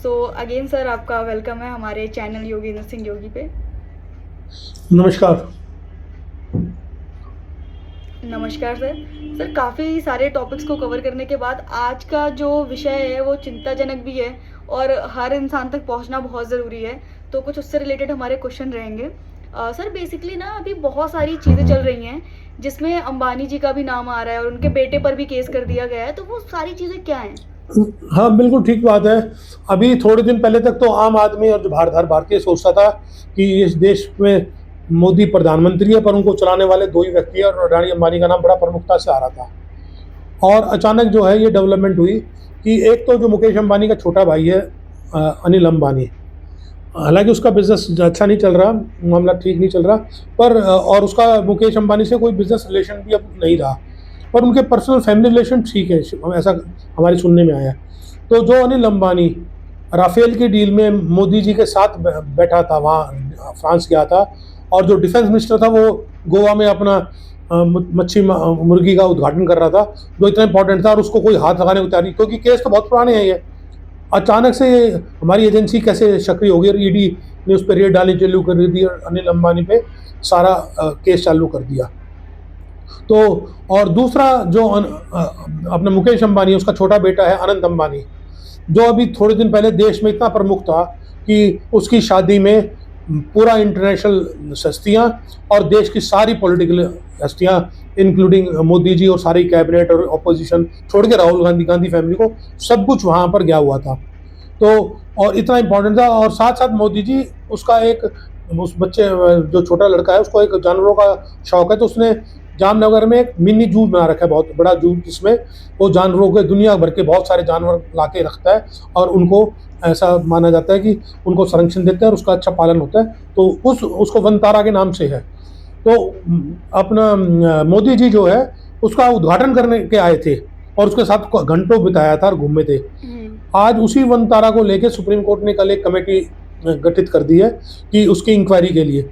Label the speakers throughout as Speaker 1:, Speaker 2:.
Speaker 1: So again sir आपका welcome है हमारे चैनल योगेंद्र सिंह योगी पे।
Speaker 2: नमस्कार।
Speaker 1: नमस्कार सर। सर काफ़ी सारे टॉपिक्स को कवर करने के बाद आज का जो विषय है वो चिंताजनक भी है और हर इंसान तक पहुंचना बहुत ज़रूरी है। तो कुछ उससे रिलेटेड हमारे क्वेश्चन रहेंगे। सर बेसिकली ना अभी बहुत सारी चीज़ें चल रही हैं जिसमें अंबानी जी का भी नाम आ रहा है और उनके बेटे पर भी केस कर दिया गया है। तो वो सारी चीज़ें क्या हैं?
Speaker 2: हाँ, बिल्कुल ठीक बात है। अभी थोड़े दिन पहले तक तो आम आदमी और जो हर भारतीय सोचता था कि इस देश में मोदी प्रधानमंत्री है, पर उनको चलाने वाले 2 ही व्यक्ति हैं और रानी अंबानी का नाम बड़ा प्रमुखता से आ रहा था। और अचानक जो है ये डेवलपमेंट हुई कि एक तो जो मुकेश अंबानी का छोटा भाई है अनिल अंबानी, हालाँकि उसका बिज़नेस अच्छा नहीं चल रहा, मामला ठीक नहीं चल रहा, पर और उसका मुकेश अंबानी से कोई बिज़नेस रिलेशन भी अब नहीं रहा। पर उनके पर्सनल फैमिली रिलेशन ठीक है, ऐसा हमारे सुनने में आया। तो जो अनिल अंबानी राफेल की डील में मोदी जी के साथ बैठा था, वहाँ फ्रांस गया था, और जो डिफेंस मिनिस्टर था वो गोवा में अपना मच्छी मुर्गी का उद्घाटन कर रहा था, जो इतना इंपॉर्टेंट था, और उसको कोई हाथ लगाने को तैयार नहीं, क्योंकि केस तो बहुत पुराने हैं ये। अचानक से ये हमारी एजेंसी कैसे सक्रिय हो गई और ईडी ने उस पर रेड डालनी चालू कर दी और अनिल अंबानी पे सारा केस चालू कर दिया। तो और दूसरा जो अपना मुकेश अंबानी है, उसका छोटा बेटा है अनंत अंबानी, जो अभी थोड़े दिन पहले देश में इतना प्रमुख था कि उसकी शादी में पूरा इंटरनेशनल हस्तियाँ और देश की सारी पॉलिटिकल हस्तियाँ, इंक्लूडिंग मोदी जी और सारी कैबिनेट और अपोजिशन छोड़ के राहुल गांधी फैमिली को, सब कुछ वहाँ पर गया हुआ था। तो और इतना इम्पोर्टेंट था, और साथ साथ मोदी जी, उसका एक उस बच्चे जो छोटा लड़का है उसको एक जानवरों का शौक है, तो उसने जामनगर में एक मिनी जू बना रखा है, बहुत बड़ा जू, जिसमें वो जानवरों के दुनिया भर के बहुत सारे जानवर ला के रखता है, और उनको ऐसा माना जाता है कि उनको संरक्षण देता है और उसका अच्छा पालन होता है। तो उसको वनतारा के नाम से है। तो अपना मोदी जी जो है उसका उद्घाटन करने के आए थे और उसके साथ घंटों बिताया था और घूमे थे। आज उसी वनतारा को लेके सुप्रीम कोर्ट ने कल एक कमेटी गठित कर दी है कि उसकी इंक्वायरी के लिए,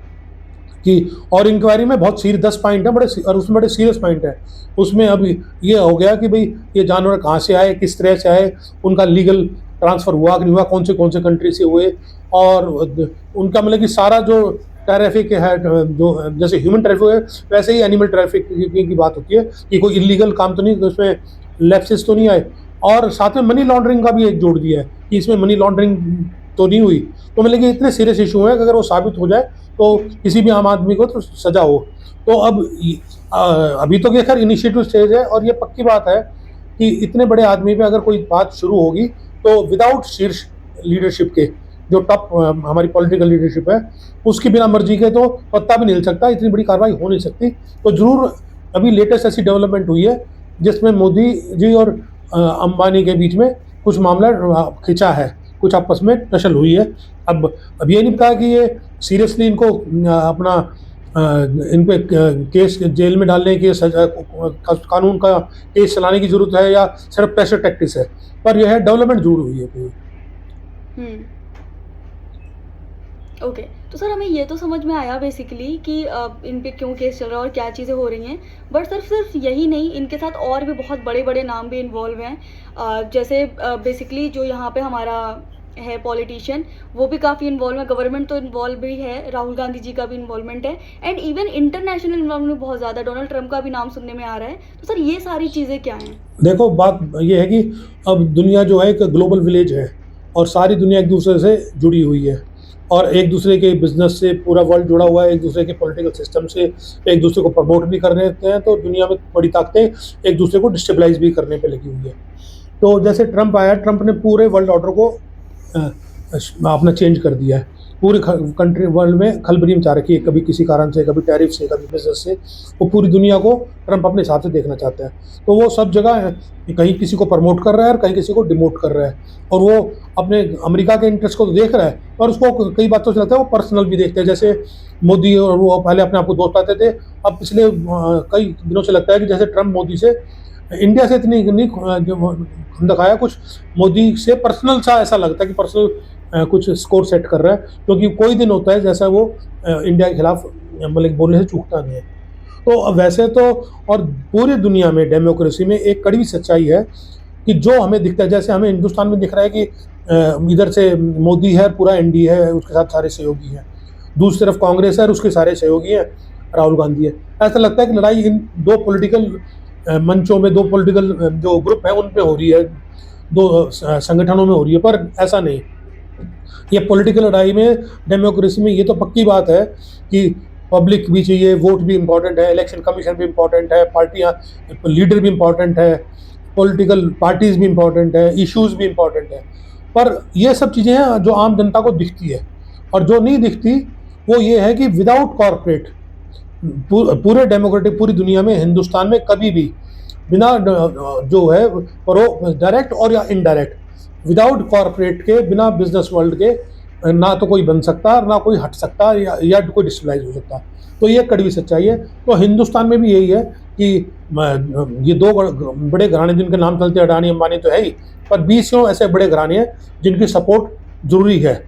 Speaker 2: कि और इंक्वायरी में बहुत सीरियस 10 पॉइंट है, और उसमें बड़े सीरियस पॉइंट है। उसमें अब ये हो गया कि भाई ये जानवर कहाँ से आए, किस तरह से आए, उनका लीगल ट्रांसफ़र हुआ कि नहीं हुआ, कौन से कंट्री से हुए, और उनका मतलब कि सारा जो ट्रैफिक है, जो जैसे ह्यूमन ट्रैफिक है वैसे ही एनिमल ट्रैफिक की बात होती है, कि कोई इलीगल काम तो नहीं, उसमें लैप्सेस तो नहीं आए। और साथ में मनी लॉन्ड्रिंग का भी एक जोड़ दिया है कि इसमें मनी लॉन्ड्रिंग तो नहीं हुई। तो मतलब कि इतने सीरियस इशू हैं कि अगर वो साबित हो जाए तो किसी भी आम आदमी को तो सज़ा हो। तो अब अभी तो ये खैर इनिशिएटिव स्टेज है, और ये पक्की बात है कि इतने बड़े आदमी पे अगर कोई बात शुरू होगी तो विदाउट शीर्ष लीडरशिप के, जो टॉप हमारी पॉलिटिकल लीडरशिप है, उसकी बिना मर्जी के तो पत्ता भी नहीं हिल सकता, इतनी बड़ी कार्रवाई हो नहीं सकती। तो ज़रूर अभी लेटेस्ट ऐसी डेवलपमेंट हुई है जिसमें मोदी जी और अंबानी के बीच में कुछ मामला खिंचा है, कुछ आपस में टसल हुई है। अब ये नहीं पता कि ये सीरियसली इनको अपना इन पे केस जेल में डालने की सजा, कानून का केस चलाने की ज़रूरत है, या सिर्फ प्रेशर टैक्टिक्स है, पर यह है डेवलपमेंट ज़रूर हुई है कोई।
Speaker 1: हम्म। ओके। तो सर हमें ये तो समझ में आया बेसिकली कि इन पे क्यों केस चल रहा है और क्या चीज़ें हो रही हैं। बट सर सिर्फ यही नहीं, इनके साथ और भी बहुत बड़े बड़े नाम भी इन्वॉल्व हैं। जैसे बेसिकली जो यहाँ पे हमारा है पॉलिटिशियन, वो भी काफ़ी इन्वॉल्व है, गवर्नमेंट तो इन्वॉल्व भी है, राहुल गांधी जी का भी इन्वॉल्वमेंट है, एंड इवन इंटरनेशनल इन्वॉल्वमेंट बहुत ज़्यादा, डोनाल्ड ट्रंप का भी नाम सुनने में आ रहा है। तो सर ये सारी चीज़ें क्या हैं?
Speaker 2: देखो, बात ये है कि अब दुनिया जो है एक ग्लोबल विलेज है, और सारी दुनिया एक दूसरे से जुड़ी हुई है, और एक दूसरे के बिजनेस से पूरा वर्ल्ड जुड़ा हुआ है, एक दूसरे के पॉलिटिकल सिस्टम से एक दूसरे को प्रमोट भी कर रहे हैं। तो दुनिया में बड़ी ताकतें एक दूसरे को डिस्टेबलाइज भी करने पे लगी हुई है। तो जैसे ट्रंप आया, ट्रंप ने पूरे वर्ल्ड ऑर्डर को अपना चेंज कर दिया है। पूरे कंट्री वर्ल्ड में खलबली मचा रखी है, कभी किसी कारण से, कभी टैरिफ से, कभी बिजनेस से। वो पूरी दुनिया को ट्रंप अपने हिसाब से देखना चाहता है। तो वो सब जगह कहीं किसी को प्रमोट कर रहा है और कहीं किसी को डिमोट कर रहा है, और वो अपने अमेरिका के इंटरेस्ट को तो देख रहा है, और उसको कई बातों से लगता है वो पर्सनल भी देखते हैं। जैसे मोदी और वो पहले अपने आप को दोस्त पाते थे, अब पिछले कई दिनों से लगता है कि जैसे ट्रंप मोदी से, इंडिया से इतनी नहीं दिखाया, कुछ मोदी से पर्सनल सा ऐसा लगता है कि पर्सनल कुछ स्कोर सेट कर रहा है, क्योंकि कोई दिन होता है जैसा वो इंडिया के खिलाफ मतलब बोलने से चूकता नहीं है। तो अब वैसे तो, और पूरी दुनिया में डेमोक्रेसी में एक कड़वी सच्चाई है कि जो हमें दिखता है, जैसे हमें हिंदुस्तान में दिख रहा है कि इधर से मोदी है, पूरा एनडीए है, उसके साथ सारे सहयोगी हैं। दूसरी तरफ कांग्रेस है और उसके सारे सहयोगी हैं, राहुल गांधी है। ऐसा लगता है कि लड़ाई इन दो पॉलिटिकल मंचों में, दो पॉलिटिकल जो ग्रुप है उन पे हो रही है, दो संगठनों में हो रही है, पर ऐसा नहीं। ये पॉलिटिकल लड़ाई में, डेमोक्रेसी में ये तो पक्की बात है कि पब्लिक भी चाहिए, वोट भी इम्पोर्टेंट है, इलेक्शन कमीशन भी इम्पोर्टेंट है, पार्टियाँ, लीडर भी इम्पोर्टेंट है, पॉलिटिकल पार्टीज़ भी इम्पोर्टेंट है, इश्यूज़ भी इम्पोर्टेंट है। पर ये सब चीज़ें हैं जो आम जनता को दिखती है, और जो नहीं दिखती वो ये है कि विदाउट कॉरपोरेट पूरे डेमोक्रेटिक पूरी दुनिया में, हिंदुस्तान में कभी भी बिना जो है डायरेक्ट और या इनडायरेक्ट, विदाउट कॉरपोरेट के, बिना बिजनेस वर्ल्ड के ना तो कोई बन सकता, ना कोई हट सकता, या कोई डिस्टलाइज हो सकता। तो ये कड़वी सच्चाई है। तो हिंदुस्तान में भी यही है कि ये दो बड़े घराने जिनके नाम चलते हैं, अडानी अंबानी तो है ही, पर 20 ऐसे बड़े घराने हैं जिनकी सपोर्ट जरूरी है।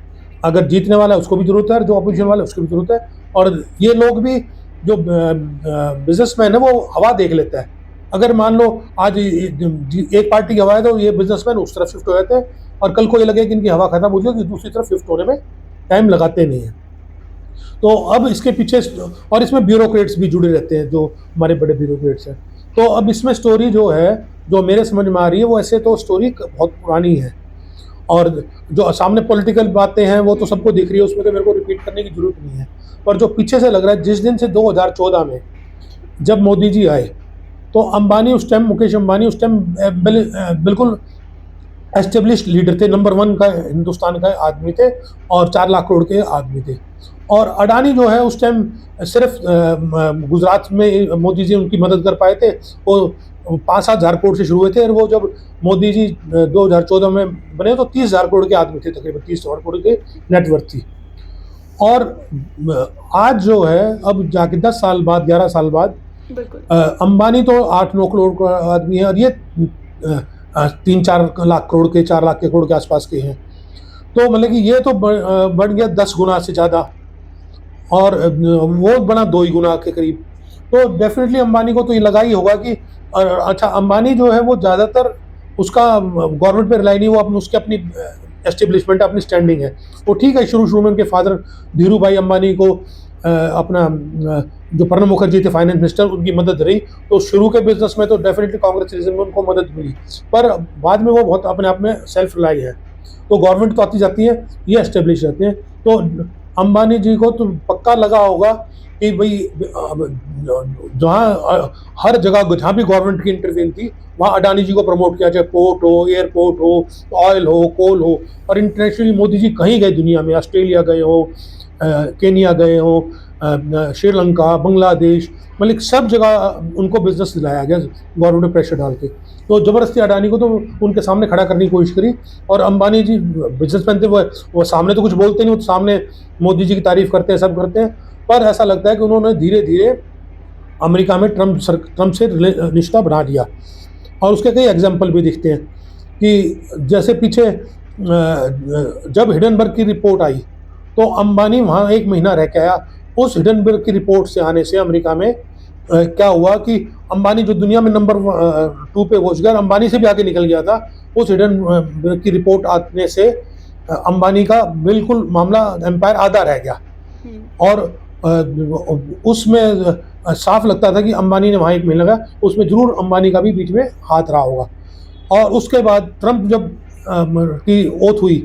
Speaker 2: अगर जीतने वाला है उसको भी जरूरत है, और जो अपोजिशन वाला है उसको भी जरूरत है। और ये लोग भी, जो बिजनेसमैन है, वो हवा देख लेता है। अगर मान लो आज एक पार्टी की हवा है तो ये बिजनेसमैन उस तरफ शिफ्ट हो जाते हैं, और कल को ये लगे कि इनकी हवा खत्म हो जाए तो दूसरी तरफ शिफ्ट होने में टाइम लगाते नहीं हैं। तो अब इसके पीछे, और इसमें ब्यूरोक्रेट्स भी जुड़े रहते हैं, जो हमारे बड़े ब्यूरोक्रेट्स हैं। तो अब इसमें स्टोरी जो है, जो मेरे समझ में आ रही है, वो ऐसे तो स्टोरी बहुत पुरानी है, और जो सामने पॉलिटिकल बातें हैं वो तो सबको दिख रही है, उसमें तो मेरे को रिपीट करने की जरूरत नहीं है। पर जो पीछे से लग रहा है, जिस दिन से 2014 में जब मोदी जी आए, तो अंबानी उस टाइम, मुकेश अंबानी उस टाइम बिल्कुल एस्टेब्लिश्ड लीडर थे, नंबर 1 का हिंदुस्तान का आदमी थे, और 4 लाख करोड़ के आदमी थे। और अडानी जो है उस टाइम सिर्फ गुजरात में मोदी जी उनकी मदद कर पाए थे, वो 5-7 हज़ार करोड़ से शुरू हुए थे, और वो जब मोदी जी 2014 में बने तो 30,000 करोड़ के आदमी थे, तकरीबन 30,000 करोड़ के नेटवर्थ थी। और आज जो है, अब जाके 10 साल बाद, 11 साल बाद, अंबानी तो 8-9 करोड़ का आदमी है, और ये 3-4 लाख करोड़ के, 4 लाख करोड़ के आसपास के हैं। तो मतलब कि ये तो बढ़ गया 10 गुना से ज़्यादा, और वो बना 2 ही गुना के करीब। तो डेफिनेटली अंबानी को तो ये लगा ही होगा कि अच्छा, अंबानी जो है वो ज़्यादातर उसका गवर्नमेंट पे रिलाई नहीं, वो अपनी उसकी अपनी एस्टेब्लिशमेंट, अपनी स्टैंडिंग है। वो ठीक है, शुरू में उनके फादर धीरू भाई अंबानी को अपना जो प्रणब मुखर्जी थे फाइनेंस मिनिस्टर, उनकी मदद रही, तो शुरू के बिजनेस में तो डेफिनेटली कांग्रेसिज्म में उनको मदद मिली, पर बाद में वो बहुत अपने आप में सेल्फ रिलाई है। तो गवर्नमेंट तो आती जाती है, ये एस्टेब्लिश रहते हैं। तो अंबानी जी को तो पक्का लगा होगा कि भाई जहाँ हर जगह जहाँ भी गवर्नमेंट की इंटरवेन थी, वहाँ अडानी जी को प्रमोट किया, चाहे पोर्ट हो, एयरपोर्ट हो, ऑयल हो, कोल हो। और इंटरनेशनली मोदी जी कहीं गए दुनिया में, ऑस्ट्रेलिया गए हो, केनिया गए हो, श्रीलंका, बांग्लादेश, मतलब सब जगह उनको बिजनेस दिलाया गया गवर्नमेंट में प्रेशर डाल के। तो ज़बरदस्ती अडानी को तो उनके सामने खड़ा करने की कोशिश करी, और अंबानी जी बिजनेसमैन थे, वो सामने तो कुछ बोलते नहीं, वो सामने मोदी जी की तारीफ करते हैं, सब करते हैं। पर ऐसा लगता है कि उन्होंने धीरे धीरे अमेरिका में ट्रम्प से रिश्ता बना दिया। और उसके कई एग्जाम्पल भी दिखते हैं कि जैसे पीछे जब हिडनबर्ग की रिपोर्ट आई, तो अंबानी वहाँ 1 महीना रह के आया। उस हिडनबर्ग की रिपोर्ट से आने से अमेरिका में क्या हुआ कि अंबानी जो दुनिया में नंबर 2 पे पहुँच गया, अंबानी से भी आगे निकल गया था। उस हिडनबर्ग की रिपोर्ट आने से अंबानी का बिल्कुल मामला, एम्पायर आधा रह गया। और उसमें साफ लगता था कि अंबानी ने वहाँ 1 महीना लगा, उसमें जरूर अंबानी का भी बीच में हाथ रहा होगा। और उसके बाद ट्रम्प जब की ओथ हुई,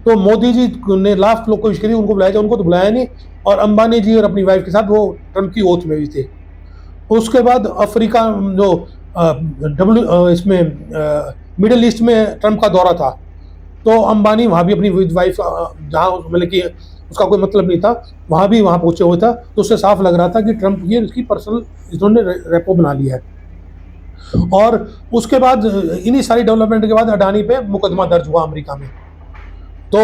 Speaker 2: तो मोदी जी ने लास्ट लोग कोशिश करी, उनको बुलाया जाए, उनको तो बुलाया नहीं। और अंबानी जी और अपनी वाइफ के साथ वो ट्रम्प की ओथ में भी थे। उसके बाद अफ्रीका जो इसमें मिडिल ईस्ट में ट्रम्प का दौरा था, तो अंबानी वहाँ भी अपनी वाइफ, जहाँ मतलब कि उसका कोई मतलब नहीं था, वहाँ भी वहाँ पहुँचे हुए था। तो उससे साफ लग रहा था कि ट्रम्प ये उसकी पर्सनल, इन्होंने रेपो बना लिया है। और उसके बाद इन्हीं सारी डेवलपमेंट के बाद अडानी पे मुकदमा दर्ज हुआ अमेरिका में। तो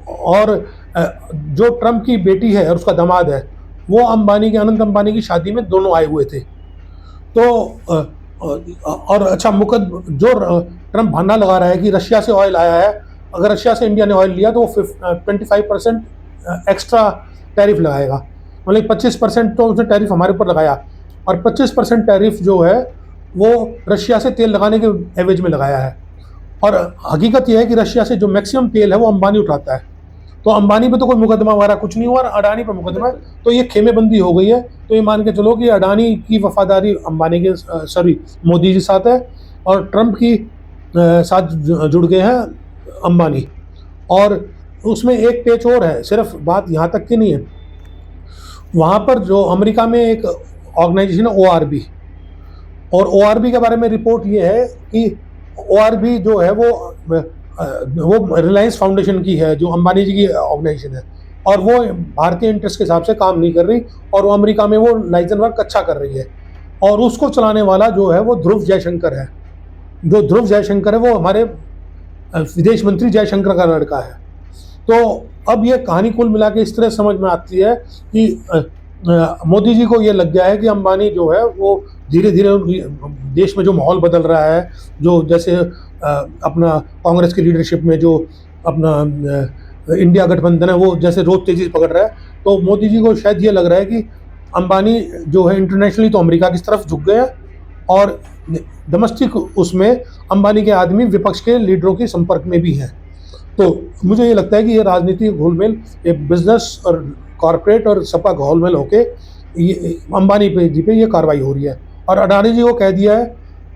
Speaker 2: और जो ट्रम्प की बेटी है और उसका दामाद है, वो अंबानी के, अनंत अंबानी की शादी में दोनों आए हुए थे। तो और अच्छा, जो ट्रम्प बहाना लगा रहा है कि रशिया से ऑयल आया है, अगर रशिया से इंडिया ने ऑयल लिया तो वो 25% एक्स्ट्रा टैरिफ लगाएगा, मतलब 25% तो उसने टैरिफ हमारे ऊपर लगाया, और 25% टैरिफ जो है वो रशिया से तेल लगाने के एवज में लगाया है। और हकीकत यह है कि रशिया से जो मैक्सिमम तेल है वो अंबानी उठाता है, तो अंबानी पे तो कोई मुकदमा वगैरह कुछ नहीं हुआ और अडानी पर मुकदमा है, तो ये खेमेबंदी हो गई है। तो ये मान के चलो कि अडानी की वफादारी अंबानी के सॉरी मोदी जी साथ है, और ट्रंप की साथ जुड़ गए हैं अंबानी। और उसमें एक पेच और है, सिर्फ बात यहाँ तक की नहीं है, वहाँ पर जो अमेरिका में एक ऑर्गेनाइजेशन है ORB, और ORB के बारे में रिपोर्ट ये है कि ORB जो है वो रिलायंस फाउंडेशन की है, जो अंबानी जी की ऑर्गेनाइजेशन है, और वो भारतीय इंटरेस्ट के हिसाब से काम नहीं कर रही, और वो अमेरिका में वो लाइसेंस वर्क अच्छा कर रही है, और उसको चलाने वाला जो है वो ध्रुव जयशंकर है। जो ध्रुव जयशंकर है वो हमारे विदेश मंत्री जयशंकर का लड़का है। तो अब ये कहानी कुल मिला के इस तरह समझ में आती है कि मोदी जी को ये लग गया है कि अंबानी जो है वो धीरे धीरे देश में जो माहौल बदल रहा है, जो जैसे अपना कांग्रेस की लीडरशिप में जो अपना इंडिया गठबंधन है वो जैसे रोज तेजी से पकड़ रहा है, तो मोदी जी को शायद ये लग रहा है कि अंबानी जो है इंटरनेशनली तो अमेरिका की तरफ झुक गया, और डोमेस्टिक उसमें अंबानी के आदमी विपक्ष के लीडरों के संपर्क में भी हैं। तो मुझे ये लगता है कि ये राजनीतिक घोलमेल, ये बिजनेस और कॉरपोरेट और सपा घोलमेल होके ये अंबानी जी पे ये कार्रवाई हो रही है। और अडानी जी को कह दिया है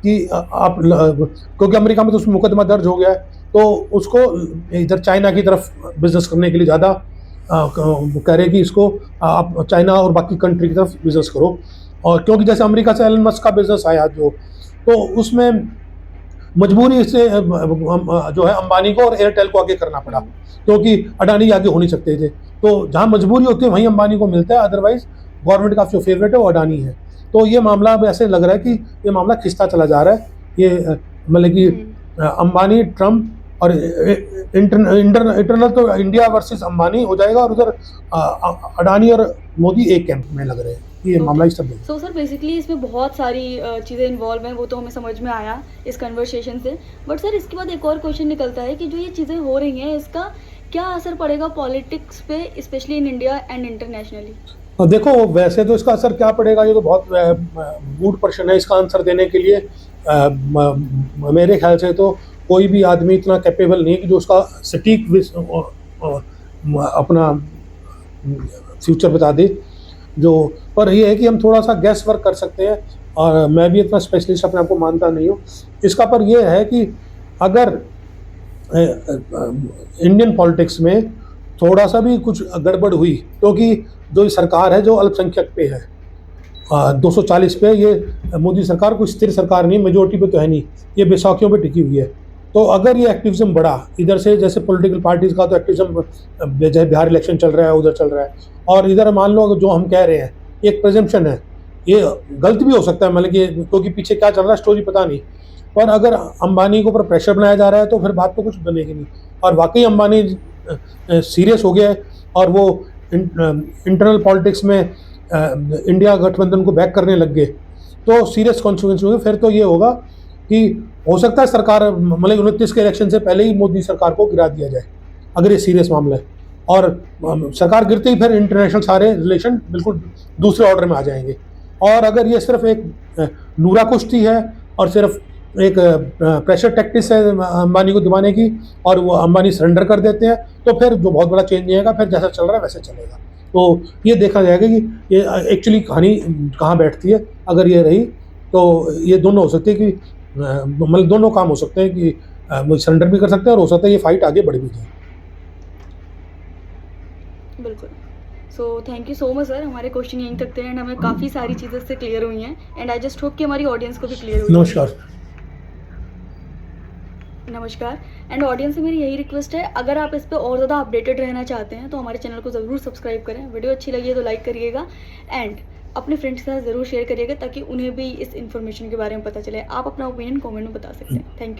Speaker 2: कि आप क्योंकि अमेरिका में तो उसमें मुकदमा दर्ज हो गया है, तो उसको इधर चाइना की तरफ बिजनेस करने के लिए ज़्यादा कह रहे कि इसको आप चाइना और बाकी कंट्री की तरफ बिजनेस करो। और क्योंकि जैसे अमेरिका से एलन मस्क का बिजनेस आया तो उसमें मजबूरी से जो है अंबानी को और एयरटेल को आगे करना पड़ा, क्योंकि अडानी आगे हो नहीं सकते थे। तो जहाँ मजबूरी होती है वहीं अंबानी को मिलता है, अदरवाइज गवर्नमेंट का जो फेवरेट है वो अडानी है। तो ये मामला अब ऐसे लग रहा है कि ये मामला खिंचता चला जा रहा है। ये मतलब कि अंबानी, ट्रंप और इंटरनल तो इंडिया वर्सेस अंबानी हो जाएगा, और उधर अडानी और मोदी एक कैंप में लग रहे हैं। ये मामला इस सब।
Speaker 1: सो सर बेसिकली इसमें बहुत सारी चीज़ें इन्वॉल्व हैं, वो तो हमें समझ में आया इस कन्वर्सेशन से। बट सर इसके बाद एक और क्वेश्चन निकलता है कि जो ये चीज़ें हो रही हैं इसका क्या असर पड़ेगा पॉलिटिक्स पे, specially in India and internationally?
Speaker 2: देखो वैसे तो इसका असर क्या पड़ेगा ये तो बहुत गुड प्रश्न है। इसका आंसर देने के लिए मेरे ख्याल से तो कोई भी आदमी इतना कैपेबल नहीं है कि जो उसका सटीक अपना फ्यूचर बता दे। जो पर ये है कि हम थोड़ा सा गैस वर्क कर सकते हैं, और मैं भी इतना स्पेशलिस्ट अपने आप को मानता नहीं हूँ इसका। पर यह है कि अगर इंडियन पॉलिटिक्स में थोड़ा सा भी कुछ गड़बड़ हुई, क्योंकि जो सरकार है जो अल्पसंख्यक पे है 240 पे, ये मोदी सरकार कोई स्थिर सरकार नहीं, मेजोरिटी पे तो है नहीं, ये बैसाखियों पे टिकी हुई है। तो अगर ये एक्टिविज्म बढ़ा इधर से, जैसे पॉलिटिकल पार्टीज़ का तो एक्टिविज्म जैसे बिहार इलेक्शन चल रहा है उधर चल रहा है, और इधर मान लो जो हम कह रहे हैं एक प्रेजम्पशन है, ये गलत भी हो सकता है, मतलब कि क्योंकि पीछे क्या चल रहा है स्टोरी पता नहीं, पर अगर अंबानी के ऊपर प्रेशर बनाया जा रहा है तो फिर बात तो कुछ बनेगी नहीं। और वाकई अंबानी सीरियस हो गया है और वो इंटरनल पॉलिटिक्स में इंडिया गठबंधन को बैक करने लग गए, तो सीरियस कॉन्सिक्वेंस होंगे। फिर तो ये होगा कि हो सकता है सरकार मतलब 29 के इलेक्शन से पहले ही मोदी सरकार को गिरा दिया जाए, अगर ये सीरियस मामला है। और सरकार गिरते ही फिर इंटरनेशनल सारे रिलेशन बिल्कुल दूसरे ऑर्डर में आ जाएंगे। और अगर ये सिर्फ एक नूरा कुश्ती है और सिर्फ एक प्रेशर टैक्टिक्स है अंबानी को दबाने की, और वो अंबानी सरेंडर कर देते हैं, तो फिर जो बहुत बड़ा चेंज नहीं आएगा, फिर जैसा चल रहा है वैसे चलेगा। तो ये देखा जाएगा कि ये एक्चुअली कहानी कहाँ बैठती है। अगर ये रही तो ये दोनों हो सकते हैं कि मतलब दोनों काम हो सकते हैं कि वो सरेंडर भी कर सकते हैं, और हो सकता है ये फाइट आगे बढ़ भी जाए।
Speaker 1: बिल्कुल। So thank you so much sir, हमारे क्वेश्चन यहीं तक थे एंड हमें काफ़ी सारी चीज़ें से क्लियर हुई हैं, एंड आई जस्ट होप कि हमारी ऑडियंस को भी क्लियर हुई। नमस्कार। एंड ऑडियंस से मेरी यही रिक्वेस्ट है, अगर आप इस पर और ज़्यादा अपडेटेड रहना चाहते हैं तो हमारे चैनल को ज़रूर सब्सक्राइब करें। वीडियो अच्छी लगी है तो लाइक करिएगा, एंड अपने फ्रेंड्स के साथ ज़रूर शेयर करिएगा ताकि उन्हें भी इस इन्फॉर्मेशन के बारे में पता चले। आप अपना ओपिनियन कमेंट में बता सकते हैं। Thank you.